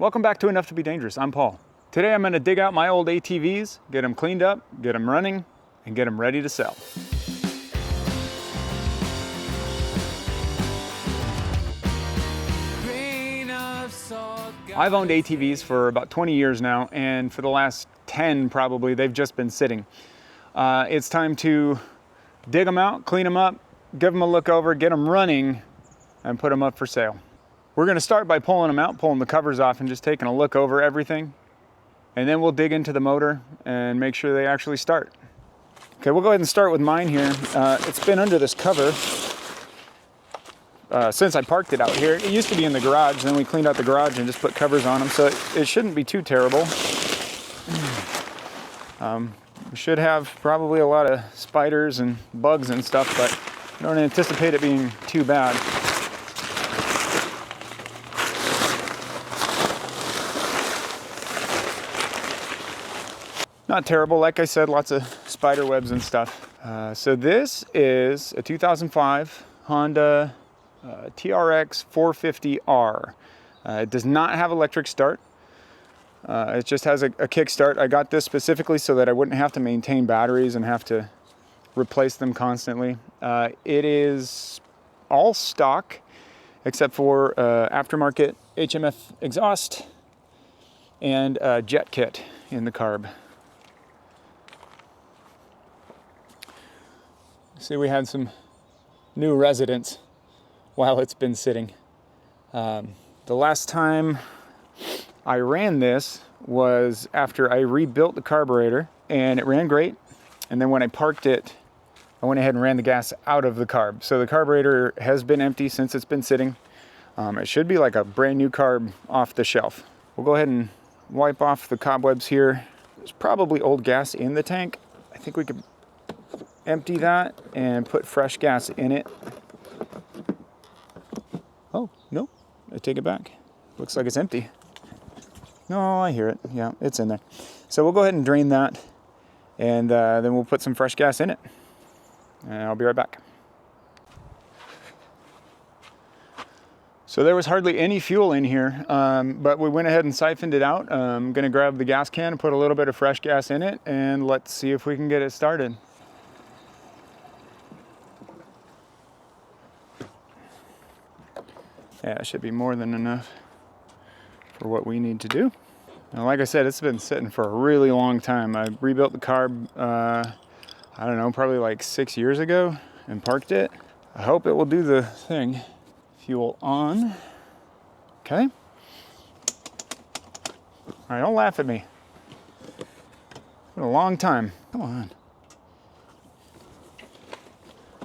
Welcome back to Enough to Be Dangerous. I'm Paul. Today I'm going to dig out my old ATVs, get them cleaned up, get them running, and get them ready to sell. I've owned ATVs for about 20 years now, and for the last 10 probably, they've just been sitting. It's time to dig them out, clean them up, give them a look over, get them running, and put them up for sale. We're going to start by pulling them out, pulling the covers off, and just taking a look over everything. And then we'll dig into the motor and make sure they actually start. Okay, we'll go ahead and start with mine here. It's been under this cover since I parked it out here. It used to be in the garage, then we cleaned out the garage and just put covers on them, so it shouldn't be too terrible. We should have probably a lot of spiders and bugs and stuff, but I don't anticipate it being too bad. Not terrible, like I said, lots of spider webs and stuff. So this is a 2005 Honda TRX 450R. It does not have electric start. It just has a kickstart. I got this specifically so that I wouldn't have to maintain batteries and have to replace them constantly. It is all stock except for aftermarket HMF exhaust and jet kit in the carb. See, we had some new residents while it's been sitting. The last time I ran this was after I rebuilt the carburetor, and it ran great. And then when I parked it, I went ahead and ran the gas out of the carb. So the carburetor has been empty since it's been sitting. It should be like a brand new carb off the shelf. We'll go ahead and wipe off the cobwebs here. There's probably old gas in the tank. I think we could empty that and put fresh gas in it. Oh, no, I take it back. Looks like it's empty. No, I hear it. Yeah, it's in there. So we'll go ahead and drain that, and then we'll put some fresh gas in it. And I'll be right back. So there was hardly any fuel in here, but we went ahead and siphoned it out. I'm gonna grab the gas can and put a little bit of fresh gas in it, and let's see if we can get it started. Yeah, it should be more than enough for what we need to do. Now, like I said, it's been sitting for a really long time. I rebuilt the carb, I don't know, probably like 6 years ago and parked it. I hope it will do the thing. Fuel on. Okay. All right, don't laugh at me. It's been a long time. Come on.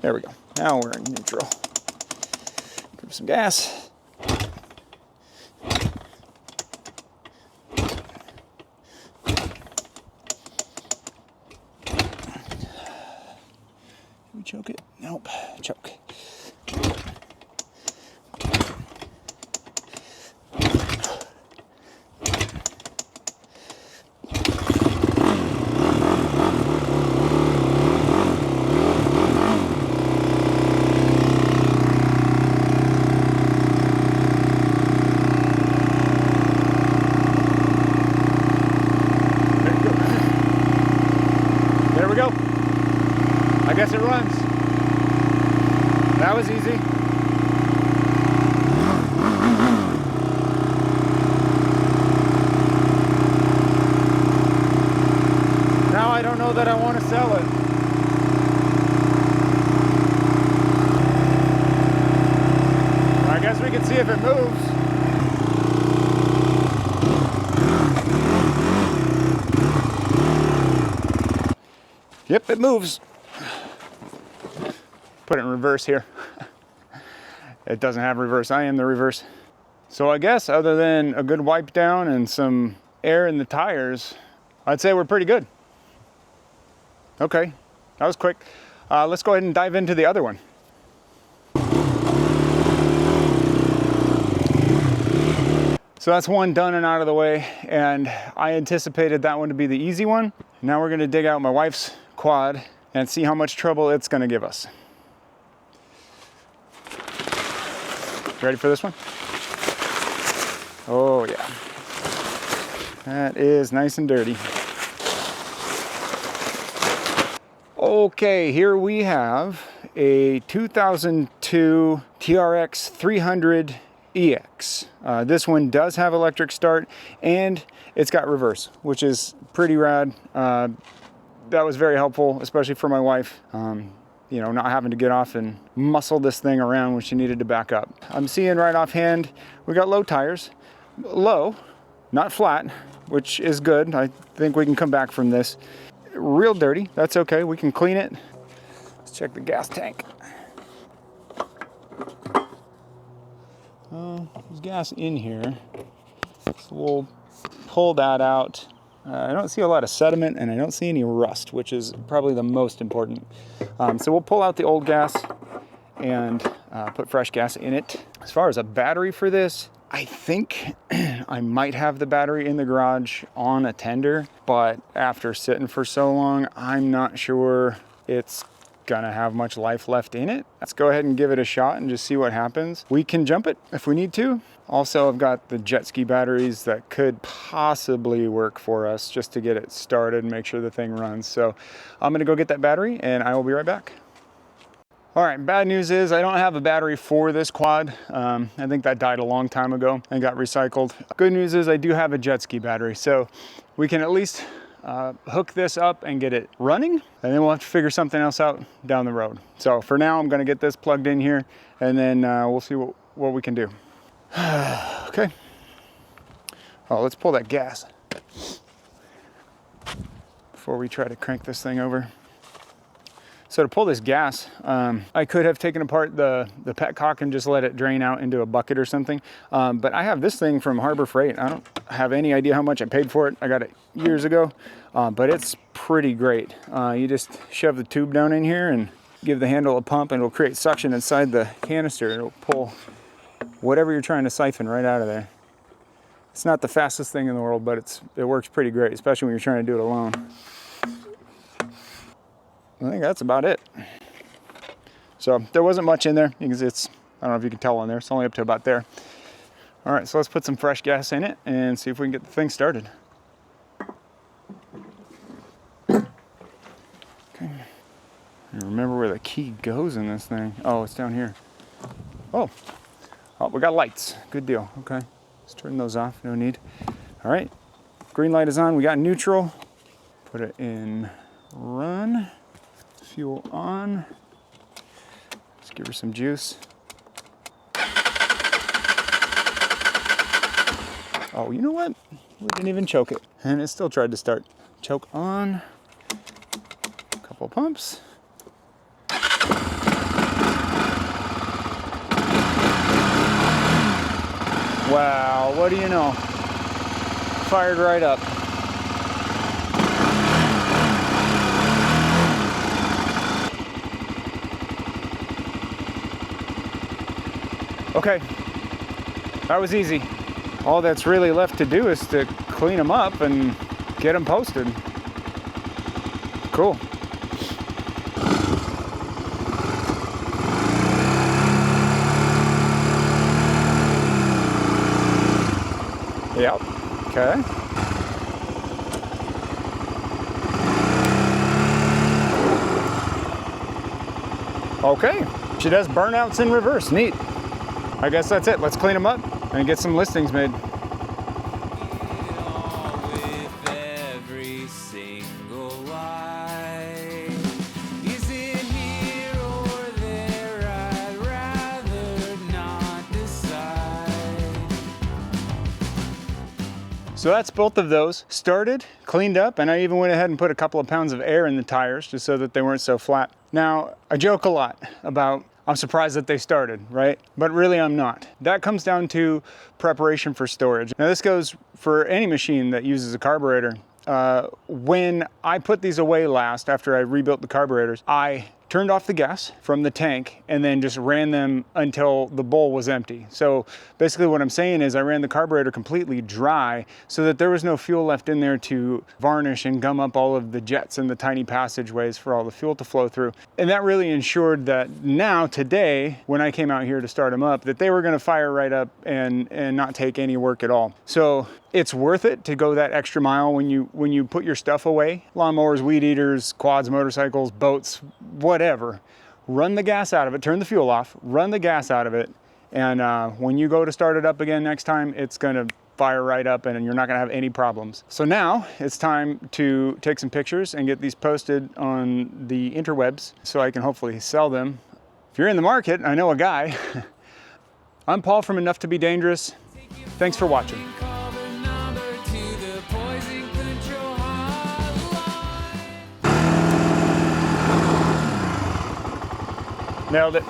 There we go. Now we're in neutral. Give some gas. Can we choke it? Nope. Choke. There we go. I guess it runs. That was easy. Now I don't know that I want to sell it. I guess we can see if it moves. Yep, it moves. Put it in reverse here. It doesn't have reverse. I am the reverse. So I guess other than a good wipe down and some air in the tires, I'd say we're pretty good. Okay, that was quick. Let's go ahead and dive into the other one. So that's one done and out of the way, and I anticipated that one to be the easy one. Now we're gonna dig out my wife's quad and see how much trouble it's gonna give us. Ready for this one? Oh yeah. That is nice and dirty. Okay, here we have a 2002 TRX 300 EX. This one does have electric start and it's got reverse, which is pretty rad. That was very helpful, especially for my wife. You know, not having to get off and muscle this thing around when she needed to back up. I'm seeing right offhand, we got low tires. Low, not flat, which is good. I think we can come back from this. Real dirty, that's okay, we can clean it. Let's check the gas tank. There's gas in here, so we'll pull that out. I don't see a lot of sediment and I don't see any rust, which is probably the most important. So we'll pull out the old gas and put fresh gas in it. As far as a battery for this, I think I might have the battery in the garage on a tender, but after sitting for so long, I'm not sure it's gonna have much life left in it. Let's go ahead and give it a shot and just see what happens. We can jump it if we need to. Also, I've got the jet ski batteries that could possibly work for us just to get it started and make sure the thing runs. So I'm gonna go get that battery and I will be right back. All right, bad news is I don't have a battery for this quad. I think that died a long time ago and got recycled. Good news is I do have a jet ski battery, so we can at least hook this up and get it running, and then we'll have to figure something else out down the road. So for now, I'm gonna get this plugged in here, and then we'll see what we can do. Okay. Oh, let's pull that gas before we try to crank this thing over. So to pull this gas, I could have taken apart the petcock and just let it drain out into a bucket or something. But I have this thing from Harbor Freight. I don't have any idea how much I paid for it. I got it years ago, but it's pretty great. You just shove the tube down in here and give the handle a pump and it'll create suction inside the canister. It'll pull whatever you're trying to siphon right out of there. It's not the fastest thing in the world, but it works pretty great, especially when you're trying to do it alone. I think that's about it. So there wasn't much in there because I don't know if you can tell on there, it's only up to about there. All right, so let's put some fresh gas in it and see if we can get the thing started. Okay. I remember where the key goes in this thing. Oh, it's down here. Oh, we got lights. Good deal. Okay, let's turn those off. No need. All right, green light is on. We got neutral. Put it in run. Fuel on. Let's give her some juice. Oh, you know what? We didn't even choke it. And it still tried to start. Choke on. A couple pumps. Wow, what do you know? Fired right up. Okay, that was easy. All that's really left to do is to clean them up and get them posted. Cool. Yep, okay. Okay, she does burnouts in reverse, neat. I guess that's it. Let's clean them up and get some listings made. So that's both of those started, cleaned up, and I even went ahead and put a couple of pounds of air in the tires just so that they weren't so flat. Now, I joke a lot about I'm surprised that they started, right? But really I'm not. That comes down to preparation for storage. Now this goes for any machine that uses a carburetor. When I put these away last, after I rebuilt the carburetors, I turned off the gas from the tank and then just ran them until the bowl was empty. So basically what I'm saying is I ran the carburetor completely dry so that there was no fuel left in there to varnish and gum up all of the jets and the tiny passageways for all the fuel to flow through. And that really ensured that now, today, when I came out here to start them up, that they were gonna fire right up and not take any work at all. So It's worth it to go that extra mile when you put your stuff away. Lawnmowers, weed eaters, quads, motorcycles, boats, whatever. Run the gas out of it, turn the fuel off, run the gas out of it, and when you go to start it up again next time, it's gonna fire right up and you're not gonna have any problems. So now it's time to take some pictures and get these posted on the interwebs so I can hopefully sell them. If you're in the market, I know a guy. I'm Paul from Enough to Be Dangerous. Thanks for watching. Nailed it.